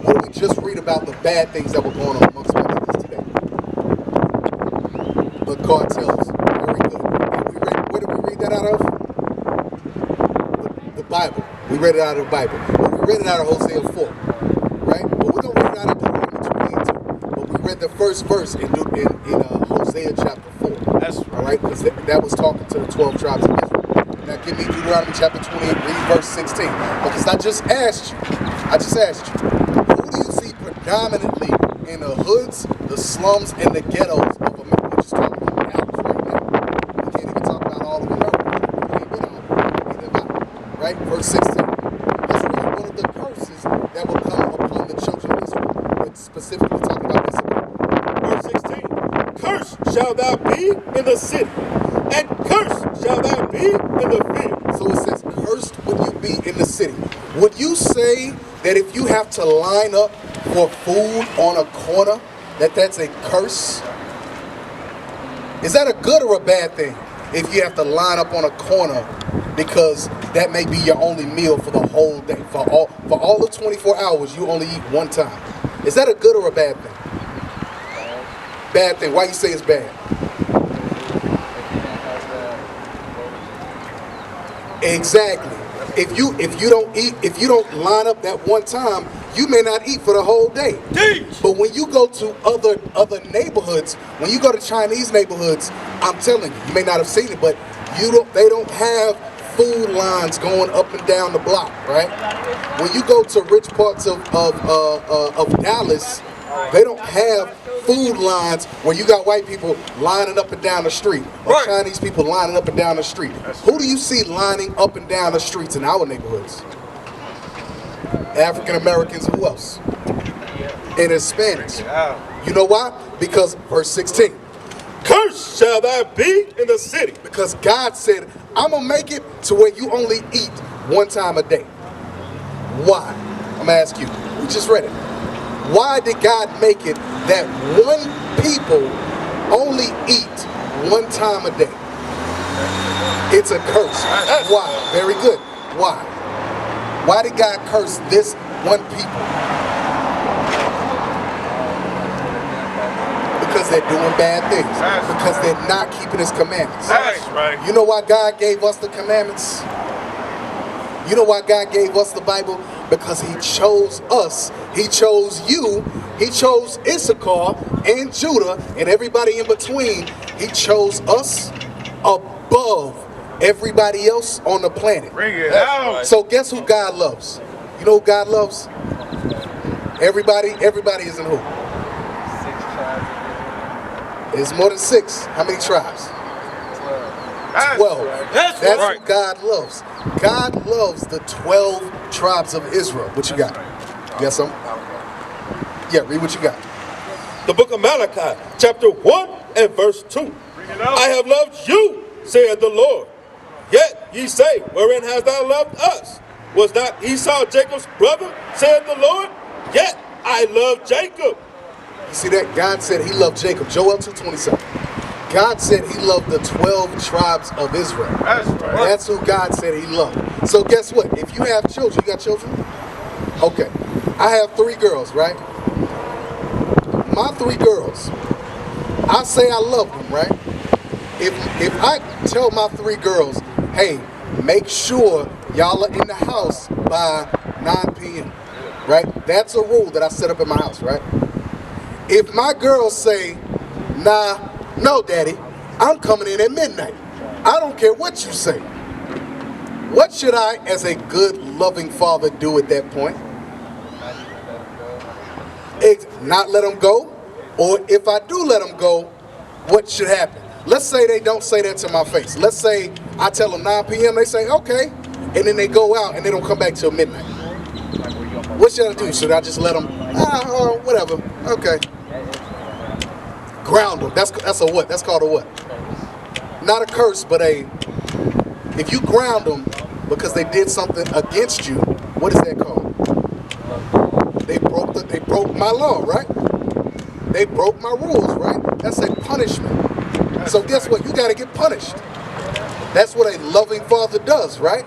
What did we just read about the bad things that were going on amongst believers today? The cartels. Very good. Where did we read that out of? The Bible. We read it out of the Bible. But we read it out of Hosea 4. Right? But we're going to read it out of Deuteronomy 22. But we read the first verse in Hosea chapter 4. That's right. All right? Because that was talking to the 12 tribes of Israel. Now give me Deuteronomy chapter 28, read verse 16. Because I just asked you, who do you see predominantly in the hoods, the slums, and the ghettos of America? We're just talking about Dallas right now. We can't even talk about all of America. We can't get all of it. Right? Verse 16. Let's read one of the curses that will come upon the children of Israel. We're specifically talking about this. Verse 16. Cursed shall thou be in the city, and cursed shall thou be in the field. So it says, cursed would you be in the city. Would you say that if you have to line up for food on a corner, that's a curse? Is that a good or a bad thing? If you have to line up on a corner because that may be your only meal for the whole day. For all the 24 hours, you only eat one time. Is that a good or a bad thing? Bad thing. Why you say it's bad? Exactly. If you don't line up that one time, you may not eat for the whole day. But when you go to other neighborhoods, when you go to Chinese neighborhoods, I'm telling you, you may not have seen it, but they don't have food lines going up and down the block, right? When you go to rich parts of Dallas, they don't have food lines where you got white people lining up and down the street, or right, Chinese people lining up and down the street. Who do you see lining up and down the streets in our neighborhoods? African Americans. Who else? And Hispanics. You know why? Because verse 16. Cursed shall thou be in the city. Because God said, I'm going to make it to where you only eat one time a day. Why? I'm going to ask you. We just read it. Why did God make it that one people only eat one time a day? It's a curse. Why? Very good. Why? Why did God curse this one people? Because they're doing bad things. Because they're not keeping His commandments. That's right. You know why God gave us the commandments? You know why God gave us the Bible? Because He chose us. He chose you. He chose Issachar and Judah and everybody in between. He chose us above everybody else on the planet. Bring it out. So guess who God loves? You know who God loves? Everybody isn't who? 6 tribes. It's more than 6. How many tribes? 12. That's right. Who God loves. God loves the 12 tribes of Israel. What you got? You got something? Yeah, read what you got. The book of Malachi, chapter 1 and verse 2. I have loved you, saith the Lord. Yet ye say, wherein hast thou loved us? Was not Esau Jacob's brother, saith the Lord? Yet I love Jacob. You see that? God said He loved Jacob. Joel 2:27. God said He loved the 12 tribes of Israel. That's right. That's who God said He loved. So guess what? If you have children, you got children? Okay. I have 3 girls, right? My 3 girls, I say I love them, right? If I tell my 3 girls, hey, make sure y'all are in the house by 9 p.m., right? That's a rule that I set up in my house, right? If my girls say, nah, no, Daddy, I'm coming in at midnight. I don't care what you say. What should I, as a good, loving father, do at that point? Not let them go? Or if I do let them go, what should happen? Let's say they don't say that to my face. Let's say I tell them 9 p.m., they say, okay, and then they go out and they don't come back till midnight. What should I do? Should I just let them, whatever, okay. Ground them. That's a what? That's called a what? Not a curse, but if you ground them because they did something against you, what is that called? They broke my law, right? They broke my rules, right? That's a punishment. So guess what? You got to get punished. That's what a loving father does, right?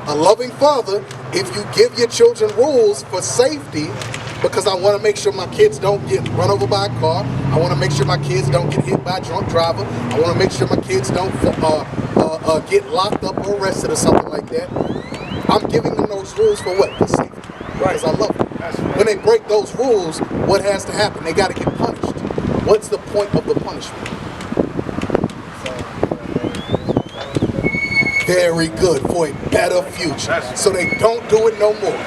A loving father, if you give your children rules for safety, Because I want to make sure my kids don't get run over by a car. I want to make sure my kids don't get hit by a drunk driver. I want to make sure my kids don't get locked up or arrested or something like that. I'm giving them those rules for what? For safety. Because I love them. When they break those rules, what has to happen? They got to get punished. What's the point of the punishment? Very good, for a better future. So they don't do it no more.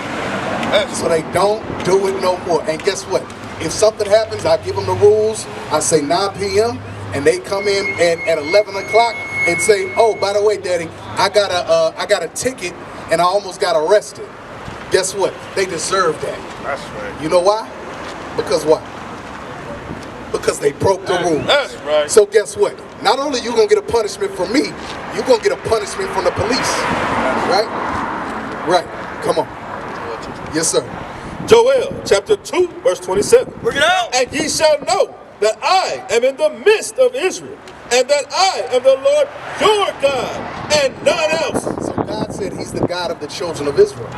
So they don't do it no more. And guess what? If something happens, I give them the rules. I say 9 p.m. and they come in at 11 o'clock and say, "Oh, by the way, Daddy, I got a ticket and I almost got arrested." Guess what? They deserve that. That's right. You know why? Because what? Because they broke the rules. That's right. So guess what? Not only you gonna get a punishment from me, you're gonna get a punishment from the police. Right? Right. Come on. Yes, sir. Joel chapter 2, verse 27. Bring it out. And ye shall know that I am in the midst of Israel, and that I am the Lord your God, and none else. So God said he's the God of the children of Israel.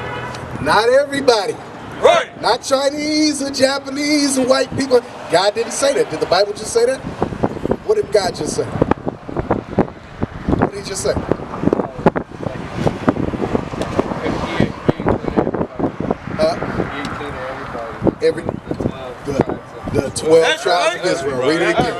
Not everybody. Right. Not Chinese or Japanese or white people. God didn't say that. Did the Bible just say that? What did God just say? What did he just say? The 12 tribes of Israel. Read it again.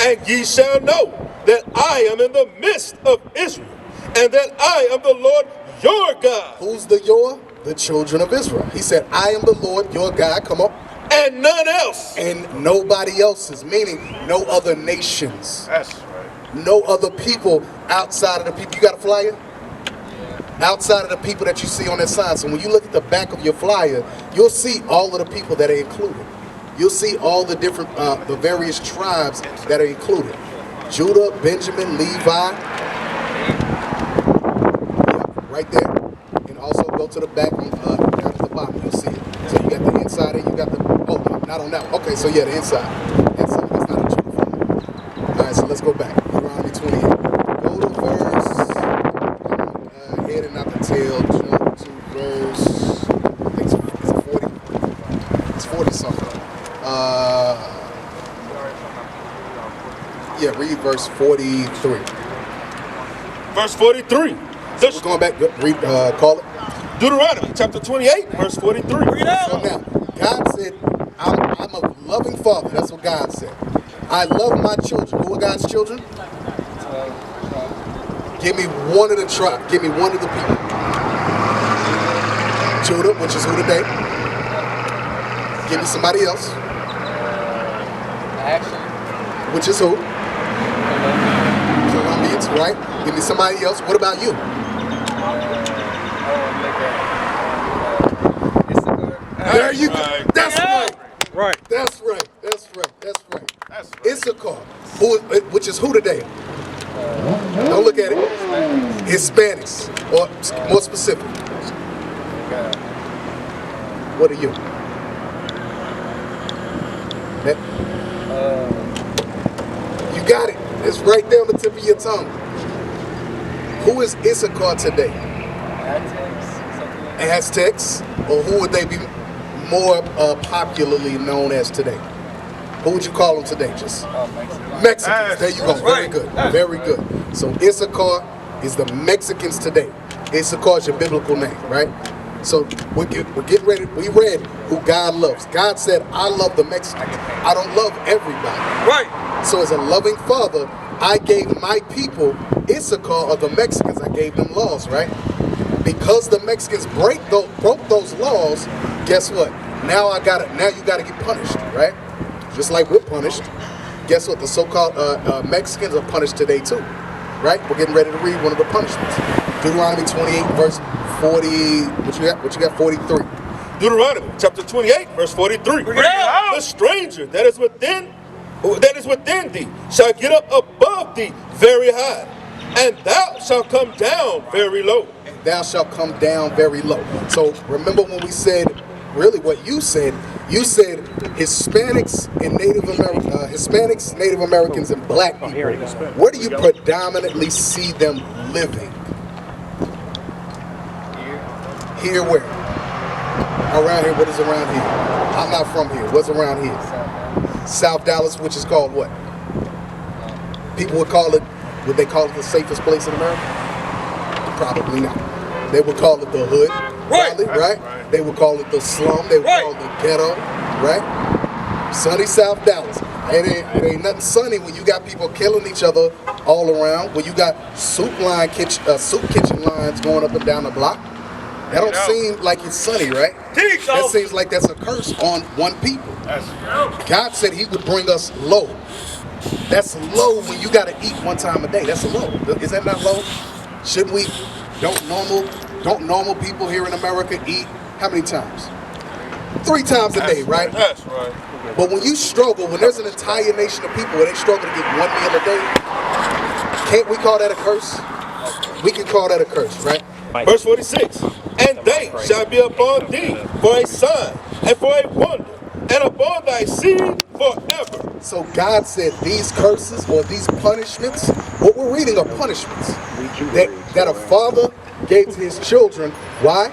And ye shall know that I am in the midst of Israel, and that I am the Lord your God. Who's the your? The children of Israel. He said, I am the Lord your God. Come on. And none else. And nobody else's, meaning no other nations. That's right. No other people outside of the people. You got a flyer? Outside of the people that you see on that sign. So when you look at the back of your flyer, you'll see all of the people that are included. You'll see all the different, the various tribes that are included. Judah, Benjamin, Levi. Yeah, right there. And also go to the back, down at the bottom, you'll see it. So you got the inside and you got the, oh, no, not on that. Okay, so yeah, the inside. Inside, that's not a Judah flyer. All right, so let's go back. Deuteronomy 28. Go to verse, head and not the tail, jump to verse, I think it's 40. It's 40 something. Yeah, read verse 43. Verse 43. We're going back, read, call it. Deuteronomy chapter 28, verse 43. Bring it out. So now, God said, I'm a loving father. That's what God said. I love my children. Who are God's children? Give me one of the tribe. Give me one of the people. Judah, which is who today? Give me somebody else. Which is who? Colombians, right? Give me somebody else. What about you? There you go. That's right. Right. That's right. That's right. That's right. That's right. Issachar, which is who today? Don't look at it. Hispanics, or more specific. What are you? You got it. It's right there on the tip of your tongue. Who is Issachar today? Aztecs, or who would they be more popularly known as today? Who would you call them today? Just Mexicans. There you go. Very good. Very good. So Issachar is the Mexicans today. Issachar is your biblical name, right? So we're getting ready. We read who God loves. God said, I love the Mexicans. I don't love everybody. Right. So as a loving father, I gave my people Issachar, or the Mexicans, I gave them laws, right? Because the Mexicans broke those laws, guess what? Now you gotta get punished, right? Just like we're punished. Guess what? The so-called Mexicans are punished today too, right? We're getting ready to read one of the punishments. Deuteronomy 28, verse 40. What you got? 43. Deuteronomy chapter 28, verse 43. Bring it out. The stranger that is within thee shall get up above thee very high, and thou shalt come down very low. Thou shalt come down very low. So remember when we said, really what you said Hispanics and Native Americans, and black people. Where do you predominantly see them living? Here where? Around here, what is around here? I'm not from here. What's around here? South Dallas, which is called what? People would they call it the safest place in America? Probably not. They would call it the hood, probably, right? They would call it the slum. They would call it the ghetto, right? Sunny South Dallas. It ain't nothing sunny when you got people killing each other all around. When you got soup kitchen lines going up and down the block. That don't seem like it's sunny, right? That seems like that's a curse on one people. God said he would bring us low. That's low when you got to eat one time a day. That's low. Is that not low? Shouldn't we? Don't normal people here in America eat how many times? 3 times a day, right? That's right. But when you struggle, when there's an entire nation of people where they struggle to get 1 meal a day, can't we call that a curse? We can call that a curse, right? Verse 46. And they shall be upon thee for a sign and for a wonder, and upon thy seed forever. So God said these curses or these punishments, what we're reading are punishments that a father gave to his children. Why?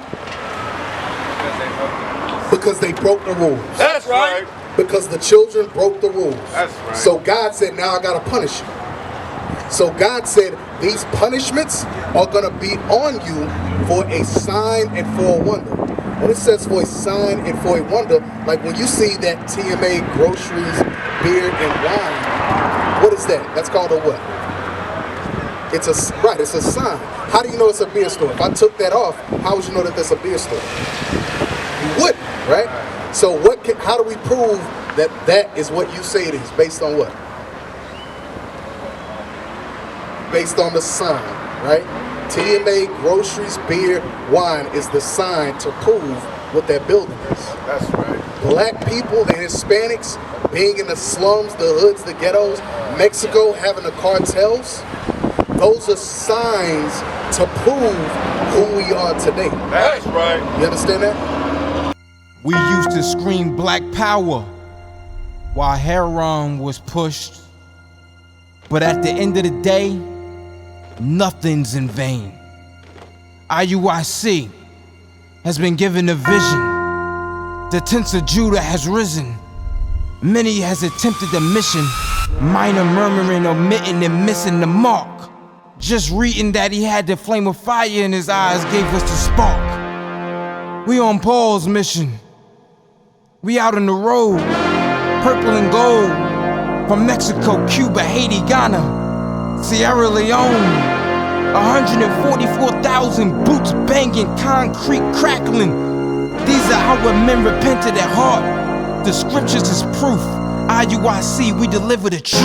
Because they broke the rules. That's right. Because the children broke the rules. That's right. So God said, now I got to punish you. So God said these punishments are going to be on you for a sign and for a wonder. When it says for a sign and for a wonder, like when you see that TMA groceries, beer, and wine, what is that? That's called a what? It's a sign. How do you know it's a beer store? If I took that off, how would you know that that's a beer store? You wouldn't, right? So how do we prove that that is what you say it is? Based on what? Based on the sign, right? TMA, groceries, beer, wine is the sign to prove what that building is. That's right. Black people, the Hispanics, being in the slums, the hoods, the ghettos, Mexico having the cartels, those are signs to prove who we are today. That's right. You understand that? We used to scream black power while heroin was pushed. But at the end of the day, nothing's in vain. IUIC has been given a vision. The tents of Judah has risen. Many has attempted the mission, minor murmuring, omitting, and missing the mark. Just reading that he had the flame of fire in his eyes gave us the spark. We on Paul's mission. We out on the road, purple and gold, from Mexico, Cuba, Haiti, Ghana, Sierra Leone. 144,000 boots banging, concrete crackling. These are our men repented at heart. The scriptures is proof. IUIC, we deliver the truth.